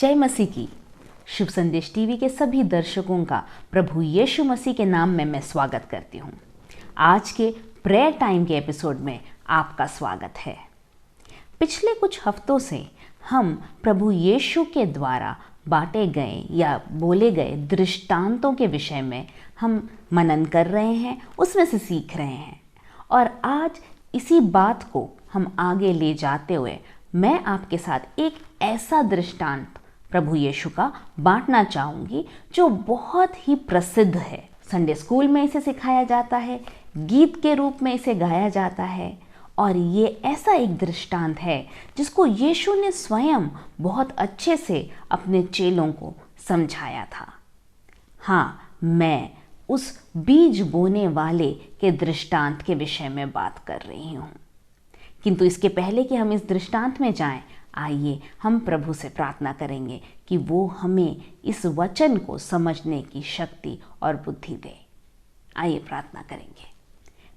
जय मसीह की। शुभ संदेश टीवी के सभी दर्शकों का प्रभु यीशु मसीह के नाम में मैं स्वागत करती हूँ। आज के प्रेयर टाइम के एपिसोड में आपका स्वागत है। पिछले कुछ हफ्तों से हम प्रभु यीशु के द्वारा बांटे गए या बोले गए दृष्टांतों के विषय में हम मनन कर रहे हैं, उसमें से सीख रहे हैं। और आज इसी बात को हम आगे ले जाते हुए मैं आपके साथ एक ऐसा दृष्टांत प्रभु यीशु का बांटना चाहूँगी जो बहुत ही प्रसिद्ध है। संडे स्कूल में इसे सिखाया जाता है, गीत के रूप में इसे गाया जाता है और ये ऐसा एक दृष्टांत है जिसको यीशु ने स्वयं बहुत अच्छे से अपने चेलों को समझाया था। हाँ, मैं उस बीज बोने वाले के दृष्टांत के विषय में बात कर रही हूँ। किंतु इसके पहले कि हम इस दृष्टांत में जाएं, आइए हम प्रभु से प्रार्थना करेंगे कि वो हमें इस वचन को समझने की शक्ति और बुद्धि दे। आइए प्रार्थना करेंगे।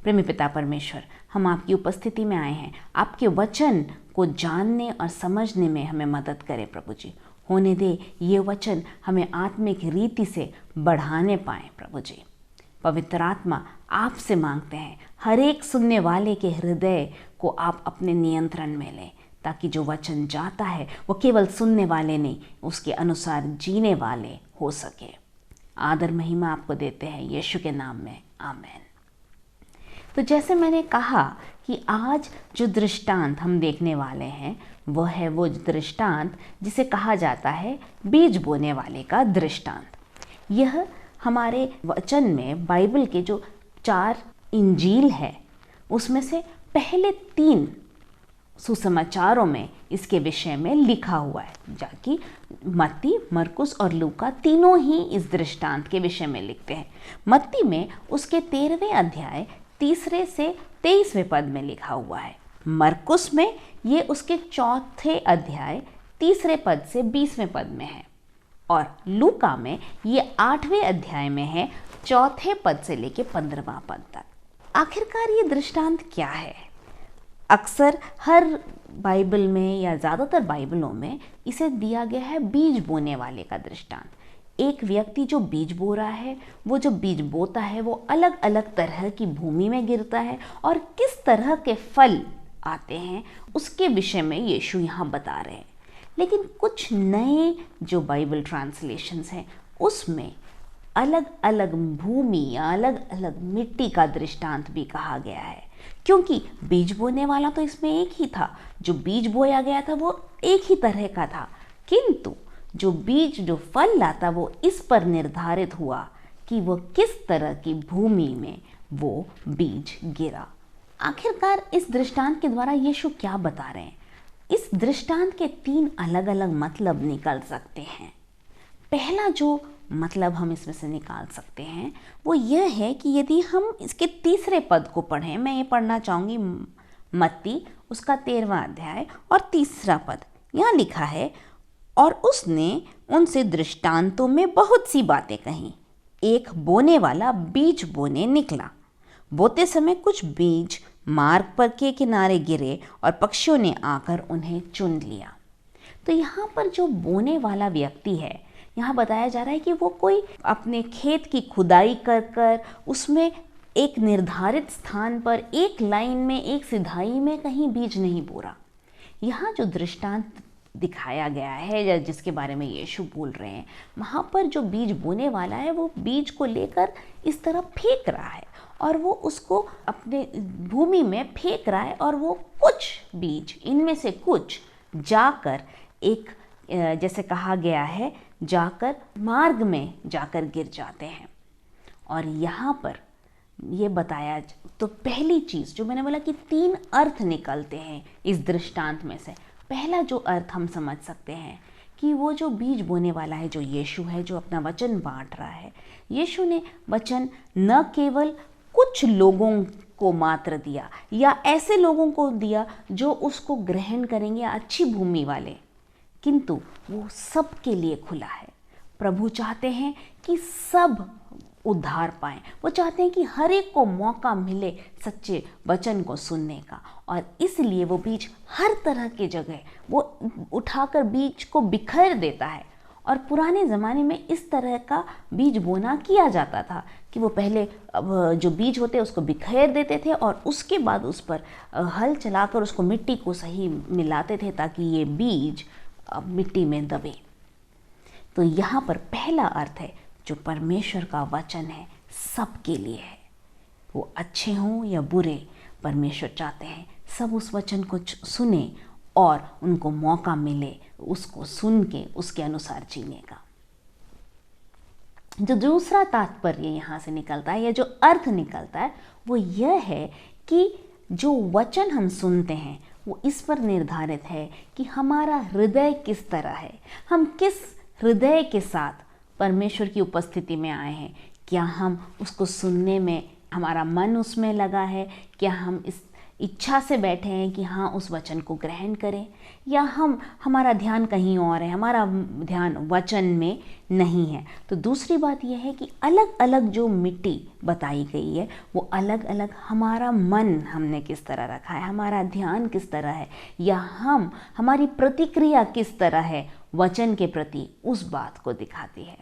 प्रेमी पिता परमेश्वर, हम आपकी उपस्थिति में आए हैं, आपके वचन को जानने और समझने में हमें मदद करें प्रभु जी। होने दे ये वचन हमें आत्मिक रीति से बढ़ाने पाएं प्रभु जी। पवित्र आत्मा, आपसे मांगते हैं हर एक सुनने वाले के हृदय को आप अपने नियंत्रण में लें, ताकि जो वचन जाता है वो केवल सुनने वाले नहीं, उसके अनुसार जीने वाले हो सके। आदर महिमा आपको देते हैं यीशु के नाम में, आमीन। तो जैसे मैंने कहा कि आज जो दृष्टांत हम देखने वाले हैं वह है वो दृष्टांत जिसे कहा जाता है बीज बोने वाले का दृष्टांत। यह हमारे वचन में बाइबल के जो 4 इंजील है उसमें से पहले 3 सुसमाचारों में इसके विषय में लिखा हुआ है, जबकि मत्ती, मरकुस और लूका तीनों ही इस दृष्टांत के विषय में लिखते हैं। मत्ती में उसके 13वें अध्याय 3 से 23वें पद में लिखा हुआ है। मरकुस में ये उसके 4थे अध्याय 3 पद से 20वें पद में है और लूका में ये 8वें अध्याय में है, 4थे पद से लेके 15वां पद तक। आखिरकार ये दृष्टांत क्या है? अक्सर हर बाइबल में या ज़्यादातर बाइबलों में इसे दिया गया है बीज बोने वाले का दृष्टांत। एक व्यक्ति जो बीज बो रहा है, वो जो बीज बोता है वो अलग अलग तरह की भूमि में गिरता है और किस तरह के फल आते हैं उसके विषय में यीशु यहाँ बता रहे हैं। लेकिन कुछ नए जो बाइबल ट्रांसलेशंस हैं उसमें अलग अलग भूमि या अलग अलग मिट्टी का दृष्टांत भी कहा गया है, क्योंकि बीज बोने वाला तो इसमें एक ही था, जो बीज बोया गया था वो एक ही तरह का था, किंतु जो बीज जो फल लाता वो इस पर निर्धारित हुआ कि वो किस तरह की भूमि में वो बीज गिरा। आखिरकार इस दृष्टांत के द्वारा यीशु क्या बता रहे हैं? इस दृष्टांत के 3 अलग अलग मतलब निकल सकते हैं। पहला जो मतलब हम इसमें से निकाल सकते हैं वो यह है कि यदि हम इसके 3 पद को पढ़ें, मैं ये पढ़ना चाहूँगी मत्ती उसका 13वां अध्याय और 3 पद। यहाँ लिखा है, और उसने उनसे दृष्टांतों में बहुत सी बातें कहीं। एक बोने वाला बीज बोने निकला। बोते समय कुछ बीज मार्ग पर के किनारे गिरे और पक्षियों ने आकर उन्हें चुन लिया। तो यहाँ पर जो बोने वाला व्यक्ति है, यहाँ बताया जा रहा है कि वो कोई अपने खेत की खुदाई कर कर उसमें एक निर्धारित स्थान पर एक लाइन में एक सिधाई में कहीं बीज नहीं बो रहा। यहाँ जो दृष्टांत दिखाया गया है या जिसके बारे में यीशु बोल रहे हैं, वहाँ पर जो बीज बोने वाला है वो बीज को लेकर इस तरह फेंक रहा है और वो उसको अपने भूमि में फेंक रहा है और वो कुछ बीज, इनमें से कुछ जाकर एक जैसे कहा गया है जाकर मार्ग में जाकर गिर जाते हैं। और यहाँ पर ये बताया, तो पहली चीज़ जो मैंने बोला कि 3 अर्थ निकलते हैं इस दृष्टांत में से। पहला जो अर्थ हम समझ सकते हैं कि वो जो बीज बोने वाला है, जो यीशु है, जो अपना वचन बांट रहा है, यीशु ने वचन न केवल कुछ लोगों को मात्र दिया या ऐसे लोगों को दिया जो उसको ग्रहण करेंगे, अच्छी भूमि वाले, किंतु वो सबके लिए खुला है। प्रभु चाहते हैं कि सब उद्धार पाएं। वो चाहते हैं कि हर एक को मौका मिले सच्चे वचन को सुनने का, और इसलिए वो बीज हर तरह की जगह वो उठाकर बीज को बिखेर देता है। और पुराने ज़माने में इस तरह का बीज बोना किया जाता था कि वो पहले जो बीज होते उसको बिखेर देते थे और उसके बाद उस पर हल चलाकर उसको मिट्टी को सही मिलाते थे ताकि ये बीज मिट्टी में दबे। तो यहाँ पर पहला अर्थ है, जो परमेश्वर का वचन है सबके लिए है, वो अच्छे हों या बुरे, परमेश्वर चाहते हैं सब उस वचन को सुने और उनको मौका मिले उसको सुन के उसके अनुसार जीने का। जो दूसरा तात्पर्य यहाँ से निकलता है या जो अर्थ निकलता है वो यह है कि जो वचन हम सुनते हैं वो इस पर निर्धारित है कि हमारा हृदय किस तरह है, हम किस हृदय के साथ परमेश्वर की उपस्थिति में आए हैं। क्या हम उसको सुनने में हमारा मन उसमें लगा है, क्या हम इस इच्छा से बैठे हैं कि हाँ उस वचन को ग्रहण करें, या हमारा ध्यान कहीं और है, हमारा ध्यान वचन में नहीं है। तो दूसरी बात यह है कि अलग अलग जो मिट्टी बताई गई है वो अलग अलग हमारा मन हमने किस तरह रखा है, हमारा ध्यान किस तरह है, या हमारी प्रतिक्रिया किस तरह है वचन के प्रति, उस बात को दिखाती है।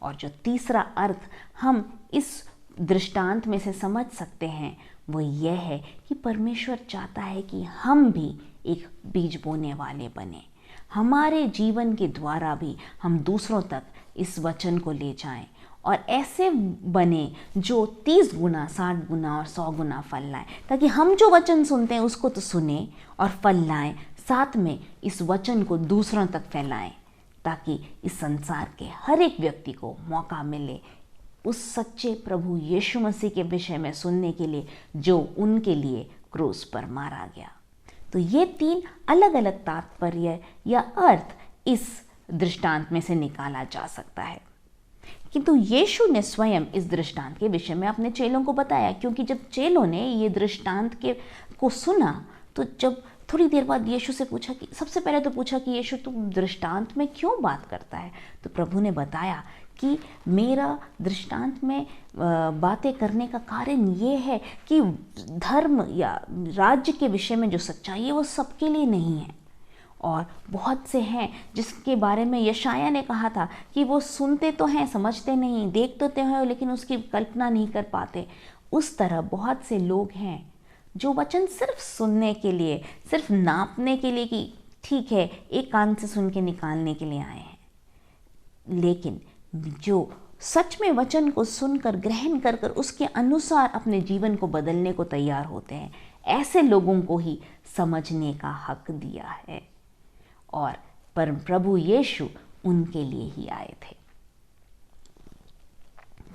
और जो तीसरा अर्थ हम इस दृष्टांत में से समझ सकते हैं वो यह है कि परमेश्वर चाहता है कि हम भी एक बीज बोने वाले बने, हमारे जीवन के द्वारा भी हम दूसरों तक इस वचन को ले जाएं और ऐसे बने जो 30 गुना, 60 गुना और 100 गुना फल लाएं, ताकि हम जो वचन सुनते हैं उसको तो सुने और फल लाएं, साथ में इस वचन को दूसरों तक फैलाएं, ताकि इस संसार के हर एक व्यक्ति को मौका मिले उस सच्चे प्रभु यीशु मसीह के विषय में सुनने के लिए जो उनके लिए क्रूस पर मारा गया। तो ये 3 अलग अलग तात्पर्य या अर्थ इस दृष्टांत में से निकाला जा सकता है। किंतु यीशु ने स्वयं इस दृष्टांत के विषय में अपने चेलों को बताया, क्योंकि जब चेलों ने ये दृष्टांत को सुना तो जब थोड़ी देर बाद यीशु से पूछा कि सबसे पहले तो पूछा कि यीशु तुम दृष्टांत में क्यों बात करता है, तो प्रभु ने बताया कि मेरा दृष्टांत में बातें करने का कारण ये है कि धर्म या राज्य के विषय में जो सच्चाई है वो सबके लिए नहीं है। और बहुत से हैं जिसके बारे में यशायाह ने कहा था कि वो सुनते तो हैं, समझते नहीं, देखते तो हैं लेकिन उसकी कल्पना नहीं कर पाते। उस तरह बहुत से लोग हैं जो वचन सिर्फ सुनने के लिए, सिर्फ नापने के लिए कि ठीक है एक कान से सुन के निकालने के लिए आए हैं, लेकिन जो सच में वचन को सुनकर ग्रहण कर कर उसके अनुसार अपने जीवन को बदलने को तैयार होते हैं, ऐसे लोगों को ही समझने का हक दिया है। और पर प्रभु यीशु उनके लिए ही आए थे।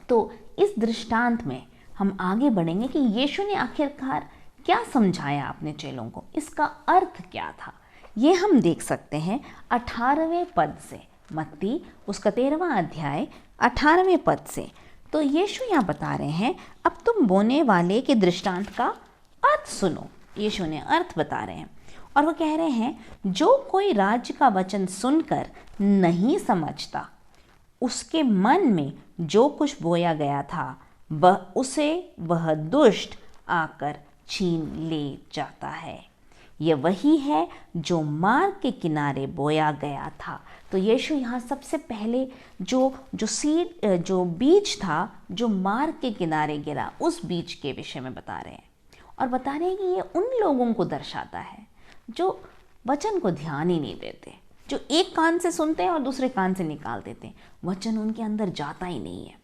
तो इस दृष्टांत में हम आगे बढ़ेंगे कि यीशु ने आखिरकार क्या समझाया अपने चेलों को, इसका अर्थ क्या था, ये हम देख सकते हैं 18वें पद से, मत्ती उसका 13वां अध्याय 18वें पद से। तो यीशु यहाँ बता रहे हैं, अब तुम बोने वाले के दृष्टांत का अर्थ सुनो। यीशु ने अर्थ बता रहे हैं और वो कह रहे हैं, जो कोई राज्य का वचन सुनकर नहीं समझता, उसके मन में जो कुछ बोया गया था वह दुष्ट आकर छीन ले जाता है। यह वही है जो मार्ग के किनारे बोया गया था। तो यीशु यहाँ सबसे पहले जो बीज था जो मार्ग के किनारे गिरा, उस बीज के विषय में बता रहे हैं और बता रहे हैं कि ये उन लोगों को दर्शाता है जो वचन को ध्यान ही नहीं देते, जो एक कान से सुनते हैं और दूसरे कान से निकाल देते हैं, वचन उनके अंदर जाता ही नहीं है।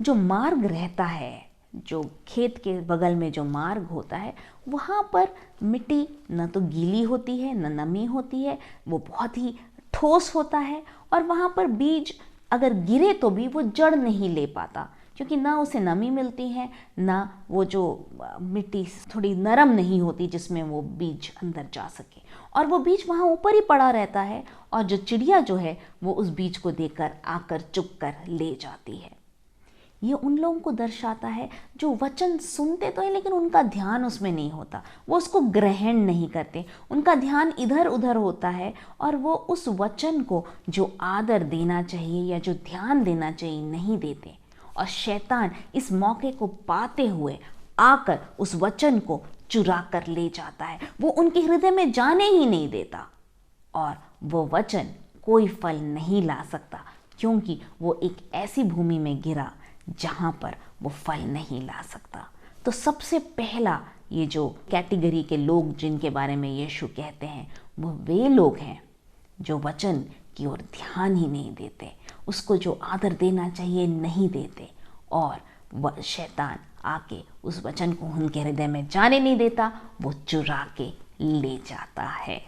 जो मार्ग रहता है, जो खेत के बगल में जो मार्ग होता है, वहाँ पर मिट्टी न तो गीली होती है न नमी होती है, वो बहुत ही ठोस होता है और वहाँ पर बीज अगर गिरे तो भी वो जड़ नहीं ले पाता, क्योंकि ना उसे नमी मिलती है, ना वो जो मिट्टी थोड़ी नरम नहीं होती जिसमें वो बीज अंदर जा सके, और वो बीज वहाँ ऊपर ही पड़ा रहता है और जो चिड़िया जो है वो उस बीज को देखकर आकर चुग कर ले जाती है। ये उन लोगों को दर्शाता है जो वचन सुनते तो है लेकिन उनका ध्यान उसमें नहीं होता, वो उसको ग्रहण नहीं करते, उनका ध्यान इधर उधर होता है और वो उस वचन को जो आदर देना चाहिए या जो ध्यान देना चाहिए नहीं देते। और शैतान इस मौके को पाते हुए आकर उस वचन को चुरा कर ले जाता है। वो उनके हृदय में जाने ही नहीं देता और वो वचन कोई फल नहीं ला सकता, क्योंकि वो एक ऐसी भूमि में गिरा जहाँ पर वो फल नहीं ला सकता। तो सबसे पहला ये जो कैटेगरी के लोग जिनके बारे में यीशु कहते हैं, वो वे लोग हैं जो वचन की ओर ध्यान ही नहीं देते, उसको जो आदर देना चाहिए नहीं देते, और वह शैतान आके उस वचन को उनके हृदय में जाने नहीं देता, वो चुरा के ले जाता है।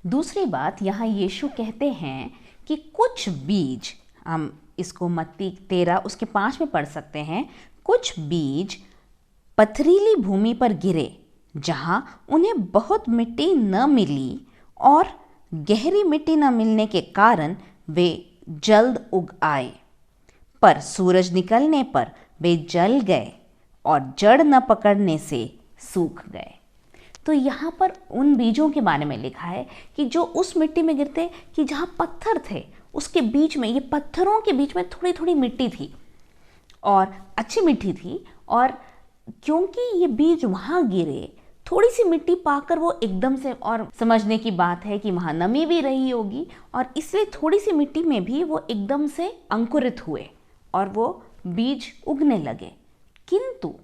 दूसरी बात यहाँ यीशु कहते हैं कि कुछ बीज, हम इसको मत्ती 13 उसके 5 में पढ़ सकते हैं, कुछ बीज पथरीली भूमि पर गिरे जहाँ उन्हें बहुत मिट्टी न मिली और गहरी मिट्टी न मिलने के कारण वे जल्द उग आए, पर सूरज निकलने पर वे जल गए और जड़ न पकड़ने से सूख गए। तो यहाँ पर उन बीजों के बारे में लिखा है कि जो उस मिट्टी में गिरते कि जहाँ पत्थर थे उसके बीच में, ये पत्थरों के बीच में थोड़ी थोड़ी मिट्टी थी और अच्छी मिट्टी थी, और क्योंकि ये बीज वहाँ गिरे, थोड़ी सी मिट्टी पाकर वो एकदम से, और समझने की बात है कि वहाँ नमी भी रही होगी और इसलिए थोड़ी सी मिट्टी में भी वो एकदम से अंकुरित हुए और वो बीज उगने लगे। किंतु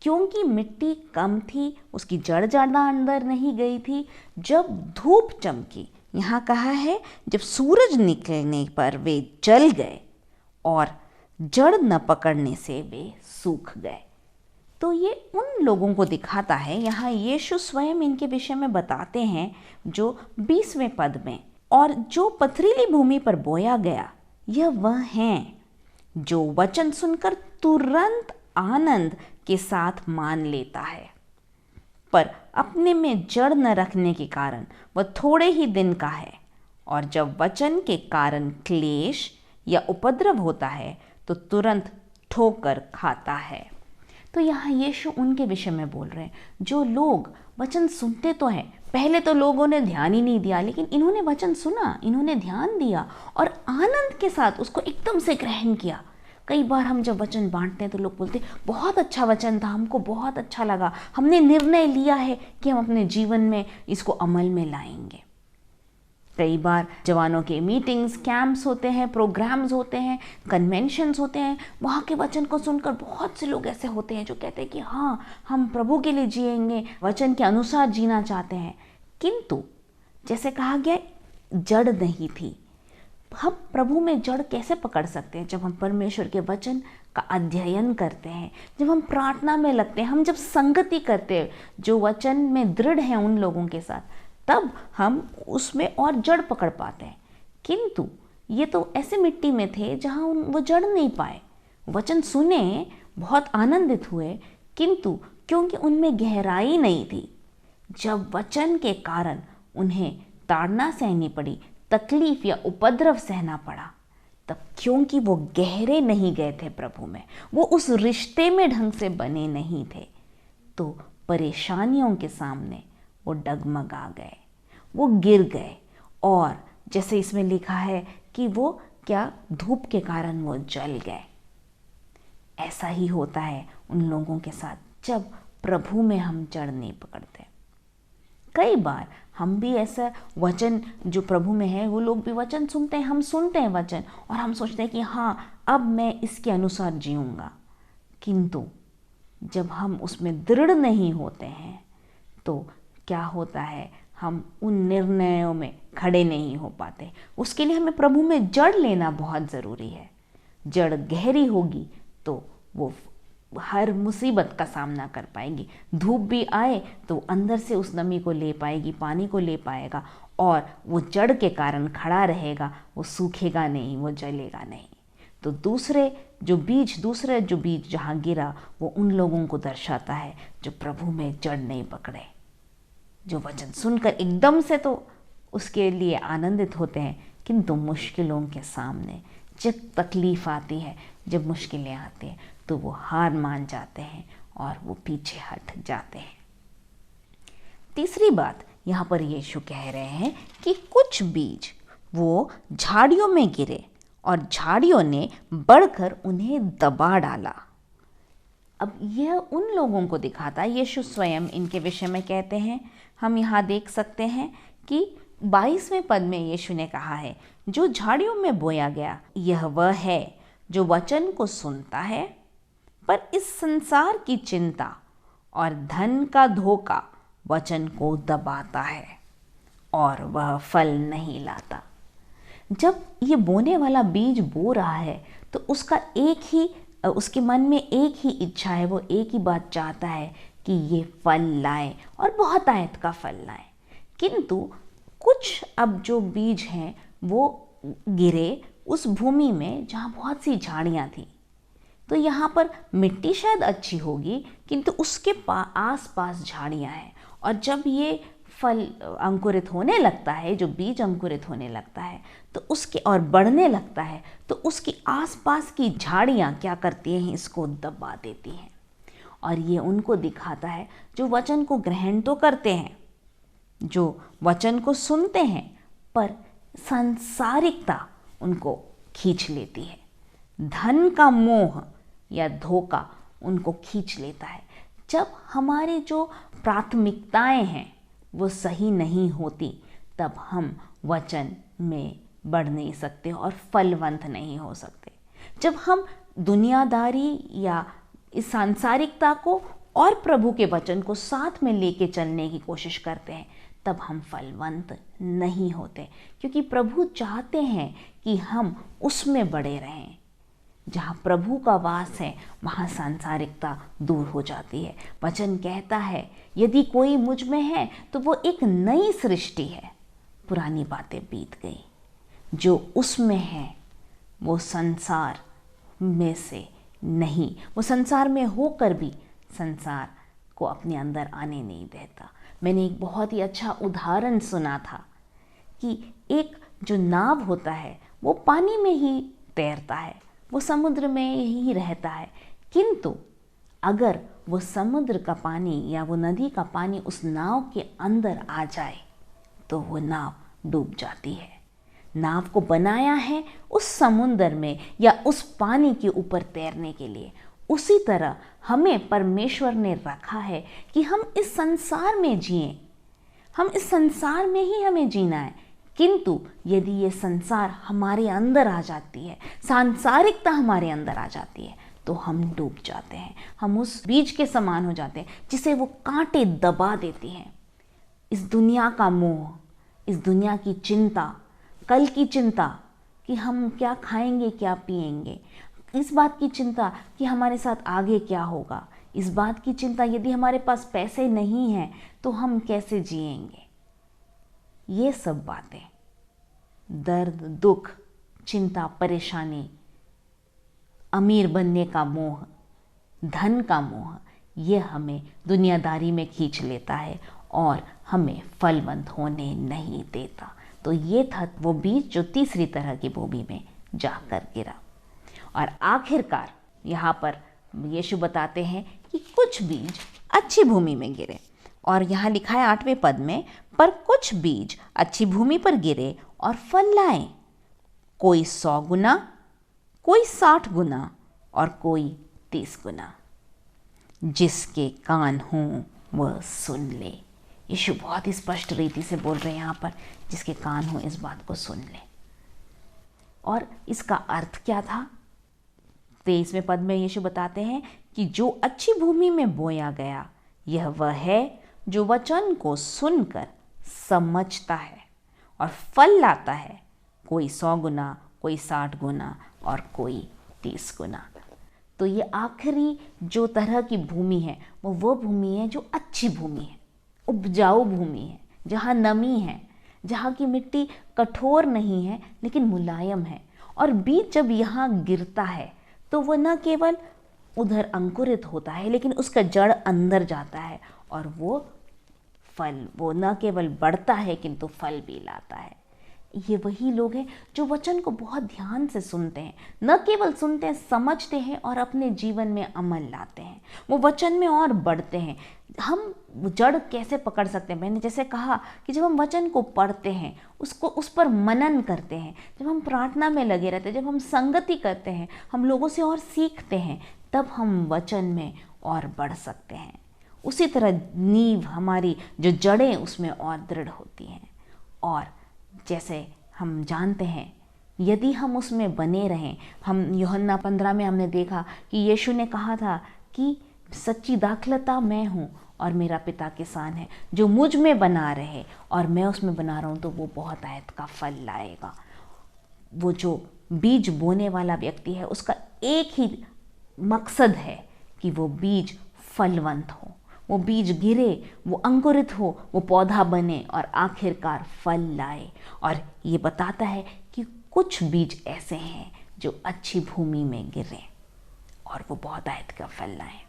क्योंकि मिट्टी कम थी, उसकी जड़ ज़्यादा अंदर नहीं गई थी, जब धूप चमकी, यहाँ कहा है जब सूरज निकलने पर वे जल गए और जड़ न पकड़ने से वे सूख गए। तो ये उन लोगों को दिखाता है, यहाँ यीशु स्वयं इनके विषय में बताते हैं जो 20वें पद में, और जो पथरीली भूमि पर बोया गया यह वह हैं जो वचन सुनकर तुरंत आनंद के साथ मान लेता है, पर अपने में जड़ न रखने के कारण वह थोड़े ही दिन का है, और जब वचन के कारण क्लेश या उपद्रव होता है तो तुरंत ठोकर खाता है। तो यहाँ यीशु उनके विषय में बोल रहे हैं जो लोग वचन सुनते तो हैं, पहले तो लोगों ने ध्यान ही नहीं दिया, लेकिन इन्होंने वचन सुना, इन्होंने ध्यान दिया और आनंद के साथ उसको एकदम से ग्रहण किया। कई बार हम जब वचन बांटते हैं तो लोग बोलते बहुत अच्छा वचन था, हमको बहुत अच्छा लगा, हमने निर्णय लिया है कि हम अपने जीवन में इसको अमल में लाएंगे। कई बार जवानों के मीटिंग्स, कैंप्स होते हैं, प्रोग्राम्स होते हैं, कन्वेंशंस होते हैं, वहाँ के वचन को सुनकर बहुत से लोग ऐसे होते हैं जो कहते हैं कि हाँ, हम प्रभु के लिए जिएंगे, वचन के अनुसार जीना चाहते हैं, किंतु जैसे कहा गया जड़ नहीं थी। हम प्रभु में जड़ कैसे पकड़ सकते हैं? जब हम परमेश्वर के वचन का अध्ययन करते हैं, जब हम प्रार्थना में लगते हैं, हम जब संगति करते हैं जो वचन में दृढ़ हैं उन लोगों के साथ, तब हम उसमें और जड़ पकड़ पाते हैं। किंतु ये तो ऐसे मिट्टी में थे जहाँ वो जड़ नहीं पाए। वचन सुने, बहुत आनंदित हुए, किंतु क्योंकि उनमें गहराई नहीं थी, जब वचन के कारण उन्हें ताड़ना सहनी पड़ी, तकलीफ या उपद्रव सहना पड़ा, तब क्योंकि वो गहरे नहीं गए थे प्रभु में, वो उस रिश्ते में ढंग से बने नहीं थे, तो परेशानियों के सामने वो डगमगा गए, वो गिर गए, और जैसे इसमें लिखा है कि वो क्या धूप के कारण वो जल गए। ऐसा ही होता है उन लोगों के साथ जब प्रभु में हम जड़ नहीं पकड़ते। कई बार हम भी ऐसा वचन जो प्रभु में है, वो लोग भी वचन सुनते हैं, हम सुनते हैं वचन और हम सोचते हैं कि हाँ, अब मैं इसके अनुसार जीऊँगा, किंतु जब हम उसमें दृढ़ नहीं होते हैं तो क्या होता है, हम उन निर्णयों में खड़े नहीं हो पाते। उसके लिए हमें प्रभु में जड़ लेना बहुत ज़रूरी है। जड़ गहरी होगी तो वो हर मुसीबत का सामना कर पाएगी। धूप भी आए तो अंदर से उस नमी को ले पाएगी, पानी को ले पाएगा, और वो जड़ के कारण खड़ा रहेगा, वो सूखेगा नहीं, वो जलेगा नहीं। तो दूसरे जो बीज जहाँ गिरा, वो उन लोगों को दर्शाता है जो प्रभु में जड़ नहीं पकड़े, जो वचन सुनकर एकदम से तो उसके लिए आनंदित होते हैं, किंतु मुश्किलों के सामने जब तकलीफ आती है, जब मुश्किलें आती हैं, तो वो हार मान जाते हैं और वो पीछे हट जाते हैं। तीसरी बात यहाँ पर यीशु कह रहे हैं कि कुछ बीज वो झाड़ियों में गिरे और झाड़ियों ने बढ़कर उन्हें दबा डाला। अब यह उन लोगों को दिखाता है, यीशु स्वयं इनके विषय में कहते हैं। हम यहाँ देख सकते हैं कि 22वें पद में यीशु ने कहा है, जो झाड़ियों में बोया गया यह वह है जो वचन को सुनता है, पर इस संसार की चिंता और धन का धोखा वचन को दबाता है और वह फल नहीं लाता। जब ये बोने वाला बीज बो रहा है तो उसके मन में एक ही इच्छा है, वो एक ही बात चाहता है कि ये फल लाए और बहुत आयत का फल लाए। किंतु कुछ अब जो बीज हैं वो गिरे उस भूमि में जहाँ बहुत सी झाड़ियाँ थी। तो यहाँ पर मिट्टी शायद अच्छी होगी, किंतु उसके आस पास झाड़ियाँ हैं। और जब ये फल अंकुरित होने लगता है, जो बीज अंकुरित होने लगता है तो उसके और बढ़ने लगता है, तो उसके आसपास की झाड़ियाँ क्या करती हैं, इसको दबा देती हैं। और ये उनको दिखाता है जो वचन को ग्रहण तो करते हैं, जो वचन को सुनते हैं, पर सांसारिकता उनको खींच लेती है। धन का मोह या धोखा उनको खींच लेता है। जब हमारे जो प्राथमिकताएं हैं वो सही नहीं होती, तब हम वचन में बढ़ नहीं सकते और फलवंत नहीं हो सकते। जब हम दुनियादारी या इस सांसारिकता को और प्रभु के वचन को साथ में लेके चलने की कोशिश करते हैं, तब हम फलवंत नहीं होते, क्योंकि प्रभु चाहते हैं कि हम उसमें बड़े रहें। जहाँ प्रभु का वास है वहाँ सांसारिकता दूर हो जाती है। वचन कहता है, यदि कोई मुझ में है तो वो एक नई सृष्टि है, पुरानी बातें बीत गई। जो उसमें है वो संसार में से नहीं, वो संसार में होकर भी संसार को अपने अंदर आने नहीं देता। मैंने एक बहुत ही अच्छा उदाहरण सुना था कि एक जो नाव होता है वो पानी में ही तैरता है, वो समुद्र में ही रहता है, किंतु अगर वो समुद्र का पानी या वो नदी का पानी उस नाव के अंदर आ जाए तो वो नाव डूब जाती है। नाव को बनाया है उस समुद्र में या उस पानी के ऊपर तैरने के लिए। उसी तरह हमें परमेश्वर ने रखा है कि हम इस संसार में जिएं, हम इस संसार में ही हमें जीना है। किंतु यदि ये संसार हमारे अंदर आ जाती है, सांसारिकता हमारे अंदर आ जाती है, तो हम डूब जाते हैं। हम उस बीज के समान हो जाते हैं जिसे वो कांटे दबा देती हैं। इस दुनिया का मोह, इस दुनिया की चिंता, कल की चिंता कि हम क्या खाएंगे, क्या पिएंगे, इस बात की चिंता कि हमारे साथ आगे क्या होगा, इस बात की चिंता यदि हमारे पास पैसे नहीं हैं तो हम कैसे जिएंगे। ये सब बातें, दर्द, दुख, चिंता, परेशानी, अमीर बनने का मोह, धन का मोह, ये हमें दुनियादारी में खींच लेता है और हमें फलवंत होने नहीं देता। तो ये था वो बीज जो तीसरी तरह की भूमि में जाकर गिरा। और आखिरकार यहाँ पर यीशु बताते हैं कि कुछ बीज अच्छी भूमि में गिरे। और यहाँ लिखा है 8वें पद में, पर कुछ बीज अच्छी भूमि पर गिरे और फल लाए, कोई 100 गुना, कोई 60 गुना और कोई 30 गुना। जिसके कान हों वह सुन ले। यीशु बहुत ही स्पष्ट रीति से बोल रहे हैं यहाँ पर, जिसके कान हों इस बात को सुन ले। और इसका अर्थ क्या था? 23वें पद में यीशु बताते हैं कि जो अच्छी भूमि में बोया गया यह वह है जो वचन को सुनकर समझता है और फल लाता है, कोई 100 गुना, कोई 60 गुना और कोई 30 गुना। तो ये आखिरी जो तरह की भूमि है वो भूमि है जो अच्छी भूमि है, उपजाऊ भूमि है, जहाँ नमी है, जहाँ की मिट्टी कठोर नहीं है लेकिन मुलायम है। और बीज जब यहाँ गिरता है तो वो न केवल उधर अंकुरित होता है लेकिन उसका जड़ अंदर जाता है और वो न केवल बढ़ता है किंतु फल भी लाता है। ये वही लोग हैं जो वचन को बहुत ध्यान से सुनते हैं, न केवल सुनते हैं, समझते हैं और अपने जीवन में अमल लाते हैं। वो वचन में और बढ़ते हैं। हम जड़ कैसे पकड़ सकते हैं? मैंने जैसे कहा कि जब हम वचन को पढ़ते हैं, उसको उस पर मनन करते हैं, जब हम प्रार्थना में लगे रहते हैं, जब हम संगति करते हैं, हम लोगों से और सीखते हैं, तब हम वचन में और बढ़ सकते हैं। उसी तरह नींव, हमारी जो जड़ें, उसमें और दृढ़ होती हैं। और जैसे हम जानते हैं, यदि हम उसमें बने रहें, हम यूहन्ना 15 में हमने देखा कि यीशु ने कहा था कि सच्ची दाखलता मैं हूँ और मेरा पिता किसान है, जो मुझ में बना रहे और मैं उसमें बना रहा हूँ तो वो बहुत आयत का फल लाएगा। वो जो बीज बोने वाला व्यक्ति है, उसका एक ही मकसद है कि वो बीज फलवंत हो, वो बीज गिरे, वो अंकुरित हो, वो पौधा बने और आखिरकार फल लाए। और ये बताता है कि कुछ बीज ऐसे हैं जो अच्छी भूमि में गिरे और वो बहुत आयत का फल लाए।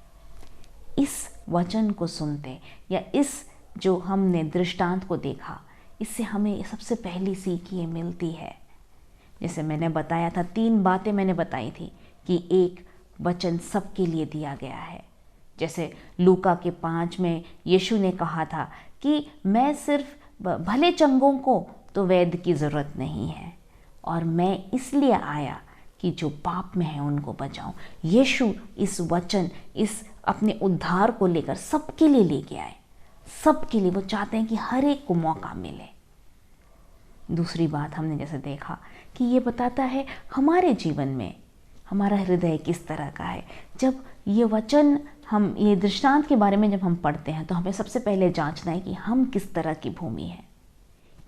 इस वचन को सुनते या इस जो हमने दृष्टांत को देखा, इससे हमें सबसे पहली सीख ये मिलती है, जैसे मैंने बताया था, 3 बातें मैंने बताई थी कि एक वचन सबके लिए दिया गया है। जैसे लूका के 5 में यीशु ने कहा था कि मैं सिर्फ भले चंगों को तो वैद्य की ज़रूरत नहीं है, और मैं इसलिए आया कि जो पाप में है उनको बचाऊं। यीशु इस वचन, इस अपने उद्धार को लेकर सबके लिए लेके आए, सबके लिए। वो चाहते हैं कि हर एक को मौका मिले। दूसरी बात हमने जैसे देखा कि ये बताता है हमारे जीवन में हमारा हृदय किस तरह का है। जब ये वचन, हम ये दृष्टांत के बारे में जब हम पढ़ते हैं, तो हमें सबसे पहले जांचना है कि हम किस तरह की भूमि हैं।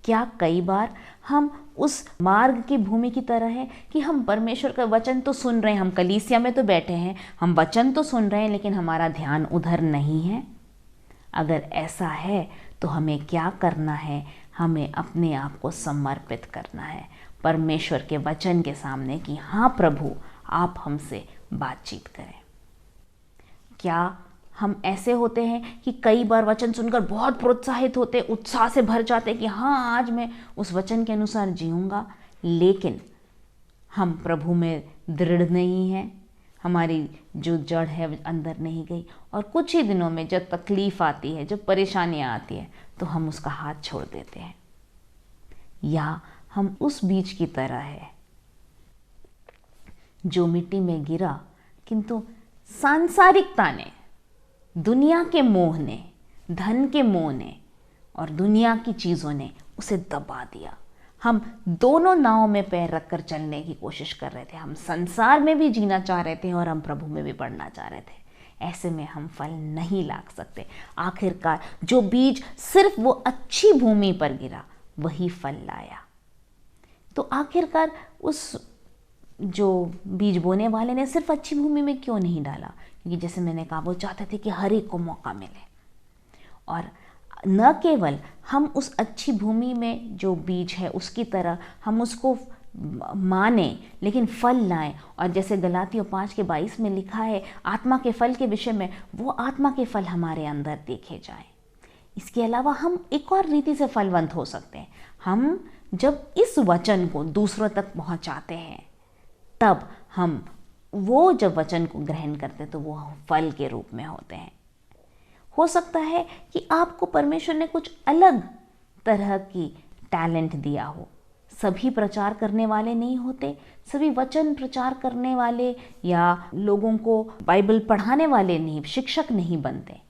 क्या कई बार हम उस मार्ग की भूमि की तरह है कि हम परमेश्वर का वचन तो सुन रहे हैं, हम कलीसिया में तो बैठे हैं, हम वचन तो सुन रहे हैं, लेकिन हमारा ध्यान उधर नहीं है? अगर ऐसा है तो हमें क्या करना है? हमें अपने आप को समर्पित करना है परमेश्वर के वचन के सामने कि हाँ प्रभु, आप हमसे बातचीत करें। क्या हम ऐसे होते हैं कि कई बार वचन सुनकर बहुत प्रोत्साहित होते, उत्साह से भर जाते कि हाँ आज मैं उस वचन के अनुसार जीऊँगा, लेकिन हम प्रभु में दृढ़ नहीं हैं, हमारी जो जड़ है अंदर नहीं गई, और कुछ ही दिनों में जब तकलीफ आती है, जब परेशानियाँ आती है, तो हम उसका हाथ छोड़ देते हैं। या हम उस बीज की तरह है जो मिट्टी में गिरा, किंतु सांसारिकता ने, दुनिया के मोह ने, धन के मोह ने और दुनिया की चीज़ों ने उसे दबा दिया। हम दोनों नाव में पैर रखकर चलने की कोशिश कर रहे थे। हम संसार में भी जीना चाह रहे थे और हम प्रभु में भी बढ़ना चाह रहे थे। ऐसे में हम फल नहीं लाग सकते। आखिरकार जो बीज सिर्फ वो अच्छी भूमि पर गिरा, वही फल लाया। तो आखिरकार उस जो बीज बोने वाले ने सिर्फ अच्छी भूमि में क्यों नहीं डाला? क्योंकि जैसे मैंने कहा, वो चाहते थे कि हर एक को मौका मिले, और न केवल हम उस अच्छी भूमि में जो बीज है उसकी तरह हम उसको माने, लेकिन फल लाएं। और जैसे गलातियों 5:22 में लिखा है आत्मा के फल के विषय में, वो आत्मा के फल हमारे अंदर देखे जाएं। इसके अलावा हम एक और रीति से फलवंत हो सकते हैं। हम जब इस वचन को दूसरों तक पहुंचाते हैं, तब हम वो जब वचन को ग्रहण करते हैं तो वो फल के रूप में होते हैं। हो सकता है कि आपको परमेश्वर ने कुछ अलग तरह की टैलेंट दिया हो। सभी प्रचार करने वाले नहीं होते, सभी वचन प्रचार करने वाले या लोगों को बाइबल पढ़ाने वाले नहीं, शिक्षक नहीं बनते।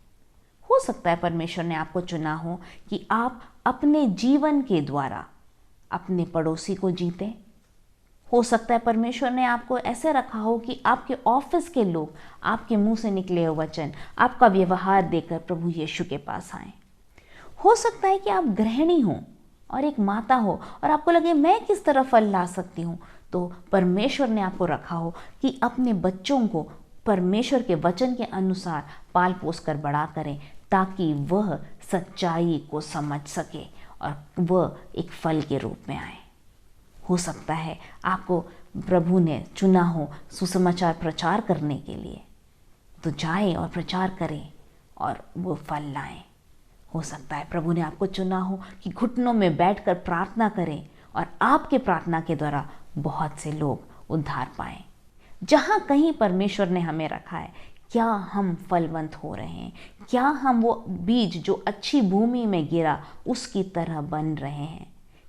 हो सकता है परमेश्वर ने आपको चुना हो कि आप अपने जीवन के द्वारा अपने पड़ोसी को जीतें। हो सकता है परमेश्वर ने आपको ऐसे रखा हो कि आपके ऑफिस के लोग आपके मुंह से निकले हुए वचन, आपका व्यवहार देखकर प्रभु यीशु के पास आए। हो सकता है कि आप गृहिणी हो और एक माता हो और आपको लगे मैं किस तरह फल ला सकती हूँ, तो परमेश्वर ने आपको रखा हो कि अपने बच्चों को परमेश्वर के वचन के अनुसार पाल पोस कर बड़ा करें, ताकि वह सच्चाई को समझ सके और वह एक फल के रूप में आए। हो सकता है आपको प्रभु ने चुना हो सुसमाचार प्रचार करने के लिए, तो जाएं और प्रचार करें और वो फल लाएं। हो सकता है प्रभु ने आपको चुना हो कि घुटनों में बैठकर प्रार्थना करें और आपके प्रार्थना के द्वारा बहुत से लोग उद्धार पाएं। जहाँ कहीं परमेश्वर ने हमें रखा है, क्या हम फलवंत हो रहे हैं? क्या हम वो बीज जो अच्छी भूमि में गिरा उसकी तरह बन रहे हैं?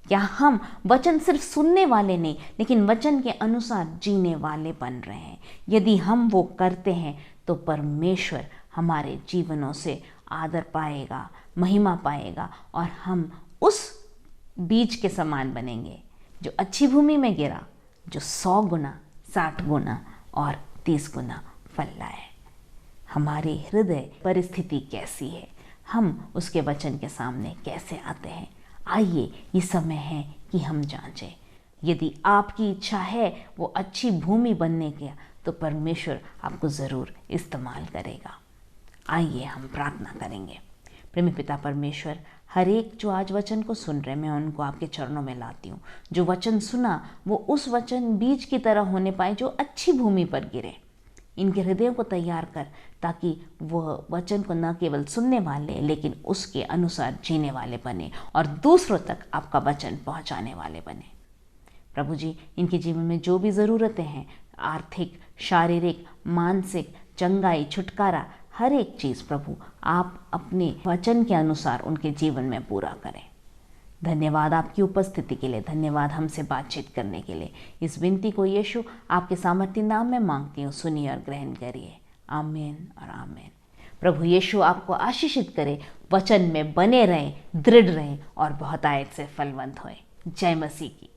क्या हम वचन सिर्फ सुनने वाले नहीं, लेकिन वचन के अनुसार जीने वाले बन रहे हैं? यदि हम वो करते हैं तो परमेश्वर हमारे जीवनों से आदर पाएगा, महिमा पाएगा, और हम उस बीज के समान बनेंगे जो अच्छी भूमि में गिरा, जो 100 गुना, 60 गुना और 30 गुना फल लाए। हमारी हृदय परिस्थिति कैसी है? हम उसके वचन के सामने कैसे आते हैं? आइए, ये समय है कि हम जांचें। यदि आपकी इच्छा है वो अच्छी भूमि बनने की, तो परमेश्वर आपको ज़रूर इस्तेमाल करेगा। आइए हम प्रार्थना करेंगे। प्रेमी पिता परमेश्वर, हर एक जो आज वचन को सुन रहे, मैं उनको आपके चरणों में लाती हूँ। जो वचन सुना वो उस वचन बीज की तरह होने पाए जो अच्छी भूमि पर गिरे। इनके हृदयों को तैयार कर, ताकि वह वचन को न केवल सुनने वाले लेकिन उसके अनुसार जीने वाले बने और दूसरों तक आपका वचन पहुंचाने वाले बने। प्रभु जी, इनके जीवन में जो भी ज़रूरतें हैं, आर्थिक, शारीरिक, मानसिक, चंगाई, छुटकारा, हर एक चीज़ प्रभु आप अपने वचन के अनुसार उनके जीवन में पूरा करें। धन्यवाद आपकी उपस्थिति के लिए, धन्यवाद हमसे बातचीत करने के लिए। इस विनती को यीशु आपके सामर्थ्य नाम में मांगती हूँ, सुनिए और ग्रहण करिए। आमीन और आमीन। प्रभु यीशु आपको आशीषित करे, वचन में बने रहें, दृढ़ रहें और बहुतायत से फलवंत होए। जय मसीह की।